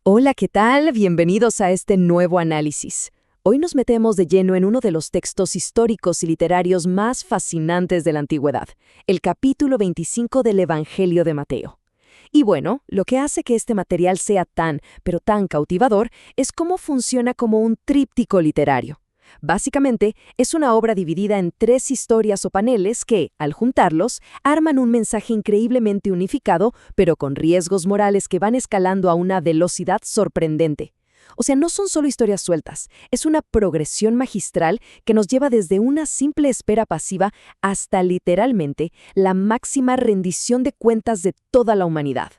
Hola, ¿qué tal? Bienvenidos a este nuevo análisis. Hoy nos metemos de lleno en uno de los textos históricos y literarios más fascinantes de la antigüedad, el capítulo 25 del Evangelio de Mateo. Y bueno, lo que hace que este material sea pero tan cautivador, es cómo funciona como un tríptico literario. Básicamente, es una obra dividida en 3 historias o paneles que, al juntarlos, arman un mensaje increíblemente unificado, pero con riesgos morales que van escalando a una velocidad sorprendente. O sea, no son solo historias sueltas, es una progresión magistral que nos lleva desde una simple espera pasiva hasta, literalmente, la máxima rendición de cuentas de toda la humanidad.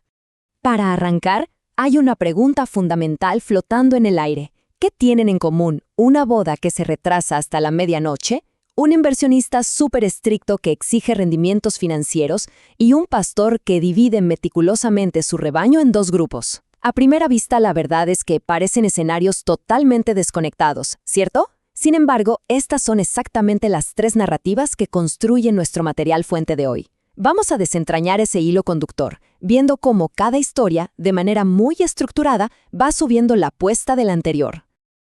Para arrancar, hay una pregunta fundamental flotando en el aire. ¿Qué tienen en común una boda que se retrasa hasta la medianoche, un inversionista súper estricto que exige rendimientos financieros y un pastor que divide meticulosamente su rebaño en 2 grupos? A primera vista, la verdad es que parecen escenarios totalmente desconectados, ¿cierto? Sin embargo, estas son exactamente las 3 narrativas que construyen nuestro material fuente de hoy. Vamos a desentrañar ese hilo conductor, viendo cómo cada historia, de manera muy estructurada, va subiendo la apuesta de la anterior.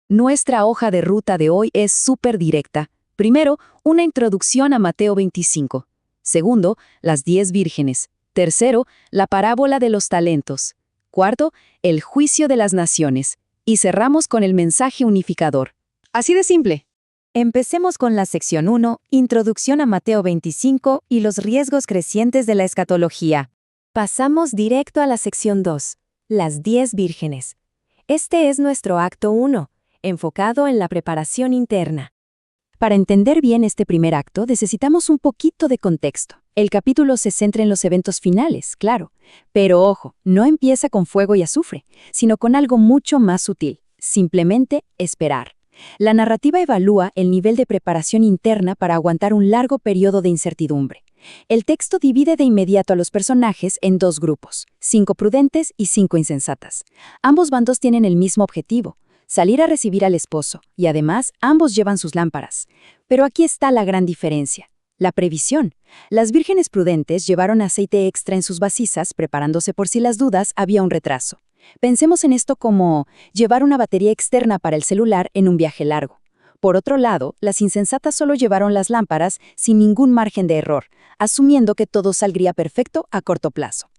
Nuestra hoja de ruta de hoy es súper directa. Primero, una introducción a Mateo 25. Segundo, las 10 vírgenes. Tercero, la parábola de los talentos. Cuarto, el juicio de las naciones. Y cerramos con el mensaje unificador. Así de simple. Empecemos con la sección 1, Introducción a Mateo 25 y los riesgos crecientes de la escatología. Pasamos directo a la sección 2, las 10 vírgenes. Este es nuestro acto 1, enfocado en la preparación interna. Para entender bien este primer acto, necesitamos un poquito de contexto. El capítulo se centra en los eventos finales, claro. Pero ojo, no empieza con fuego y azufre, sino con algo mucho más sutil, simplemente esperar. La narrativa evalúa el nivel de preparación interna para aguantar un largo periodo de incertidumbre. El texto divide de inmediato a los personajes en 2 grupos, 5 prudentes y 5 insensatas. Ambos bandos tienen el mismo objetivo: salir a recibir al esposo, y además ambos llevan sus lámparas. Pero aquí está la gran diferencia: la previsión. Las vírgenes prudentes llevaron aceite extra en sus vasijas, preparándose por si las dudas había un retraso. Pensemos en esto como llevar una batería externa para el celular en un viaje largo. Por otro lado, las insensatas solo llevaron las lámparas sin ningún margen de error, asumiendo que todo saldría perfecto a corto plazo.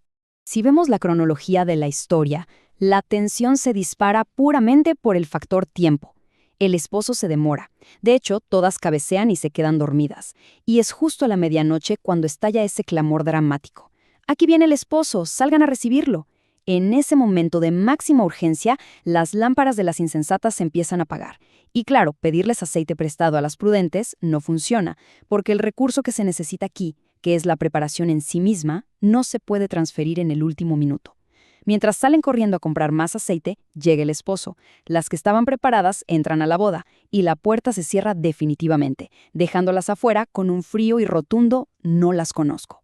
Si vemos la cronología de la historia, la tensión se dispara puramente por el factor tiempo. El esposo se demora. De hecho, todas cabecean y se quedan dormidas. Y es justo a la medianoche cuando estalla ese clamor dramático. «Aquí viene el esposo, salgan a recibirlo». En ese momento de máxima urgencia, las lámparas de las insensatas se empiezan a apagar. Y claro, pedirles aceite prestado a las prudentes no funciona, porque el recurso que se necesita aquí, que es la preparación en sí misma, no se puede transferir en el último minuto. Mientras salen corriendo a comprar más aceite, llega el esposo. Las que estaban preparadas entran a la boda, y la puerta se cierra definitivamente, dejándolas afuera con un frío y rotundo «no las conozco».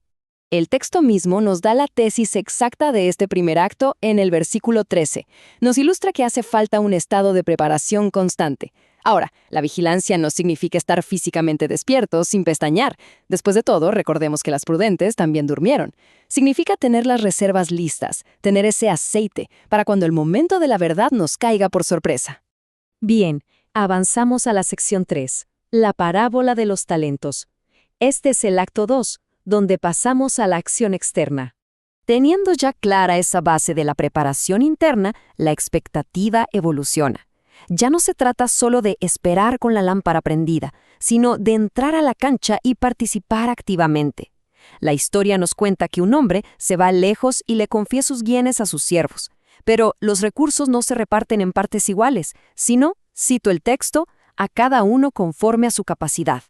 El texto mismo nos da la tesis exacta de este primer acto en el versículo 13. Nos ilustra que hace falta un estado de preparación constante. Ahora, la vigilancia no significa estar físicamente despiertos sin pestañear. Después de todo, recordemos que las prudentes también durmieron. Significa tener las reservas listas, tener ese aceite, para cuando el momento de la verdad nos caiga por sorpresa. Bien, avanzamos a la sección 3, la parábola de los talentos. Este es el acto 2. Donde pasamos a la acción externa. Teniendo ya clara esa base de la preparación interna, la expectativa evoluciona. Ya no se trata solo de esperar con la lámpara prendida, sino de entrar a la cancha y participar activamente. La historia nos cuenta que un hombre se va lejos y le confía sus bienes a sus siervos. Pero los recursos no se reparten en partes iguales, sino, cito el texto, a cada uno conforme a su capacidad.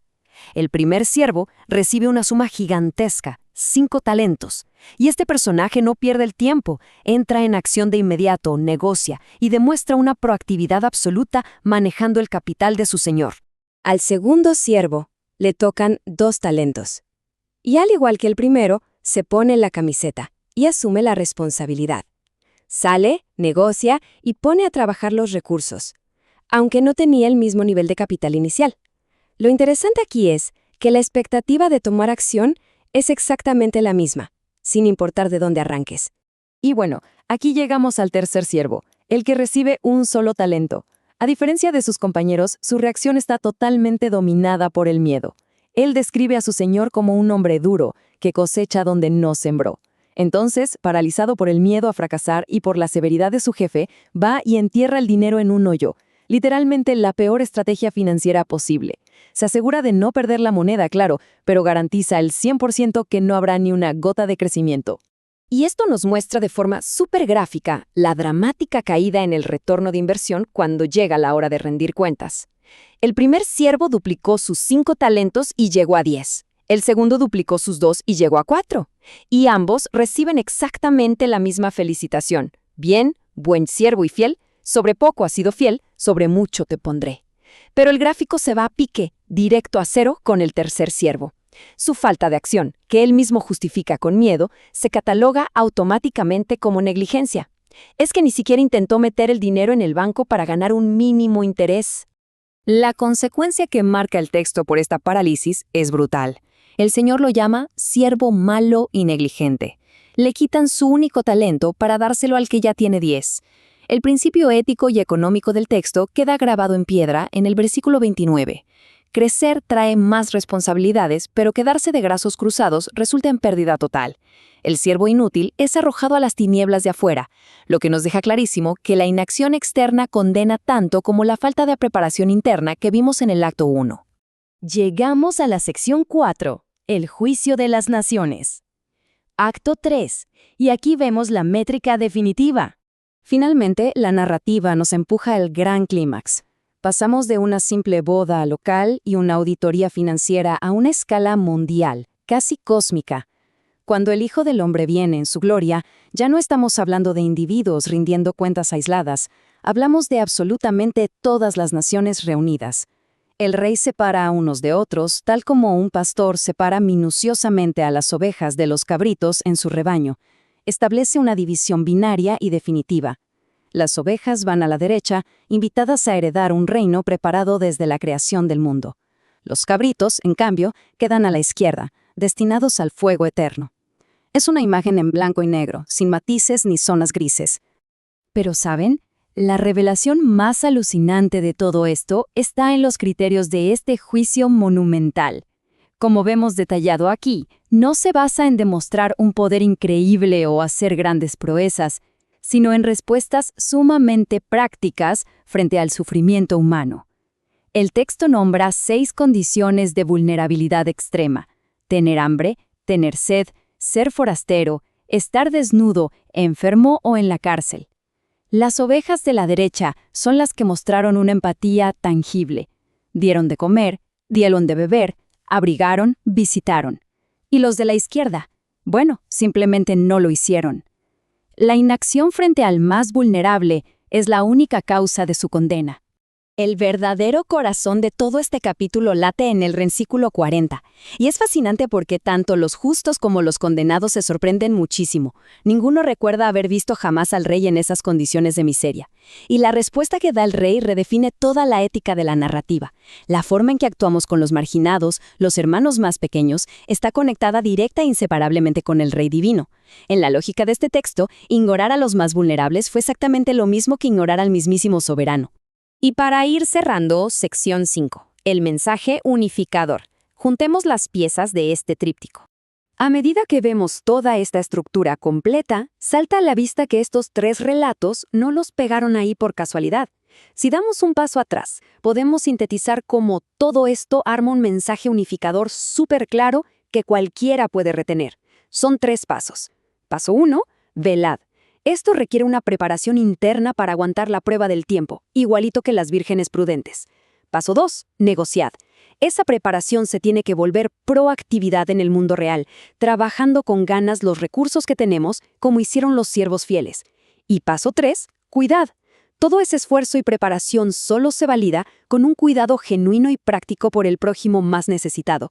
El primer siervo recibe una suma gigantesca, 5 talentos. Y este personaje no pierde el tiempo, entra en acción de inmediato, negocia y demuestra una proactividad absoluta manejando el capital de su señor. Al segundo siervo le tocan 2 talentos. Y al igual que el primero, se pone la camiseta y asume la responsabilidad. Sale, negocia y pone a trabajar los recursos, aunque no tenía el mismo nivel de capital inicial. Lo interesante aquí es que la expectativa de tomar acción es exactamente la misma, sin importar de dónde arranques. Y bueno, aquí llegamos al tercer siervo, el que recibe un solo talento. A diferencia de sus compañeros, su reacción está totalmente dominada por el miedo. Él describe a su señor como un hombre duro, que cosecha donde no sembró. Entonces, paralizado por el miedo a fracasar y por la severidad de su jefe, va y entierra el dinero en un hoyo. Literalmente la peor estrategia financiera posible. Se asegura de no perder la moneda, claro, pero garantiza el 100% que no habrá ni una gota de crecimiento. Y esto nos muestra de forma súper gráfica la dramática caída en el retorno de inversión cuando llega la hora de rendir cuentas. El primer siervo duplicó sus 5 talentos y llegó a 10. El segundo duplicó sus 2 y llegó a 4. Y ambos reciben exactamente la misma felicitación. Bien, buen siervo y fiel, sobre poco has sido fiel, sobre mucho te pondré. Pero el gráfico se va a pique, directo a 0 con el tercer siervo. Su falta de acción, que él mismo justifica con miedo, se cataloga automáticamente como negligencia. Es que ni siquiera intentó meter el dinero en el banco para ganar un mínimo interés. La consecuencia que marca el texto por esta parálisis es brutal. El Señor lo llama siervo malo y negligente. Le quitan su único talento para dárselo al que ya tiene 10. El principio ético y económico del texto queda grabado en piedra en el versículo 29. Crecer trae más responsabilidades, pero quedarse de brazos cruzados resulta en pérdida total. El siervo inútil es arrojado a las tinieblas de afuera, lo que nos deja clarísimo que la inacción externa condena tanto como la falta de preparación interna que vimos en el acto 1. Llegamos a la sección 4, el juicio de las naciones. Acto 3, y aquí vemos la métrica definitiva. Finalmente, la narrativa nos empuja al gran clímax. Pasamos de una simple boda local y una auditoría financiera a una escala mundial, casi cósmica. Cuando el Hijo del Hombre viene en su gloria, ya no estamos hablando de individuos rindiendo cuentas aisladas, hablamos de absolutamente todas las naciones reunidas. El rey separa a unos de otros, tal como un pastor separa minuciosamente a las ovejas de los cabritos en su rebaño. Establece una división binaria y definitiva. Las ovejas van a la derecha, invitadas a heredar un reino preparado desde la creación del mundo. Los cabritos, en cambio, quedan a la izquierda, destinados al fuego eterno. Es una imagen en blanco y negro, sin matices ni zonas grises. Pero, ¿saben? La revelación más alucinante de todo esto está en los criterios de este juicio monumental. Como vemos detallado aquí, no se basa en demostrar un poder increíble o hacer grandes proezas, sino en respuestas sumamente prácticas frente al sufrimiento humano. El texto nombra 6 condiciones de vulnerabilidad extrema: tener hambre, tener sed, ser forastero, estar desnudo, enfermo o en la cárcel. Las ovejas de la derecha son las que mostraron una empatía tangible. Dieron de comer, dieron de beber, abrigaron, visitaron. ¿Y los de la izquierda? Bueno, simplemente no lo hicieron. La inacción frente al más vulnerable es la única causa de su condena. El verdadero corazón de todo este capítulo late en el versículo 40, y es fascinante porque tanto los justos como los condenados se sorprenden muchísimo. Ninguno recuerda haber visto jamás al rey en esas condiciones de miseria. Y la respuesta que da el rey redefine toda la ética de la narrativa. La forma en que actuamos con los marginados, los hermanos más pequeños, está conectada directa e inseparablemente con el rey divino. En la lógica de este texto, ignorar a los más vulnerables fue exactamente lo mismo que ignorar al mismísimo soberano. Y para ir cerrando, sección 5, el mensaje unificador. Juntemos las piezas de este tríptico. A medida que vemos toda esta estructura completa, salta a la vista que estos 3 relatos no los pegaron ahí por casualidad. Si damos un paso atrás, podemos sintetizar cómo todo esto arma un mensaje unificador súper claro que cualquiera puede retener. Son 3 pasos. Paso 1, velad. Esto requiere una preparación interna para aguantar la prueba del tiempo, igualito que las vírgenes prudentes. Paso 2, negociad. Esa preparación se tiene que volver proactividad en el mundo real, trabajando con ganas los recursos que tenemos, como hicieron los siervos fieles. Y paso 3, cuidad. Todo ese esfuerzo y preparación solo se valida con un cuidado genuino y práctico por el prójimo más necesitado.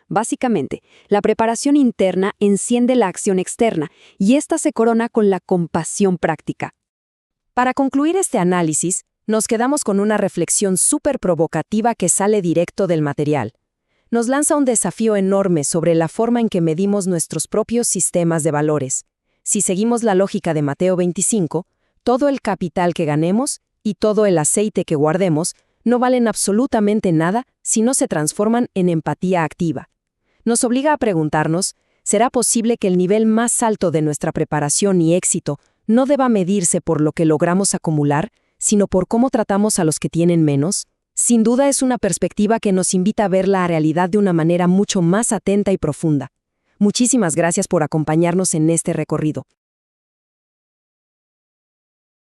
Básicamente, la preparación interna enciende la acción externa y ésta se corona con la compasión práctica. Para concluir este análisis, nos quedamos con una reflexión súper provocativa que sale directo del material. Nos lanza un desafío enorme sobre la forma en que medimos nuestros propios sistemas de valores. Si seguimos la lógica de Mateo 25, Todo el capital que ganemos y todo el aceite que guardemos no valen absolutamente nada si no se transforman en empatía activa. Nos obliga a preguntarnos, ¿será posible que el nivel más alto de nuestra preparación y éxito no deba medirse por lo que logramos acumular, sino por cómo tratamos a los que tienen menos? Sin duda es una perspectiva que nos invita a ver la realidad de una manera mucho más atenta y profunda. Muchísimas gracias por acompañarnos en este recorrido.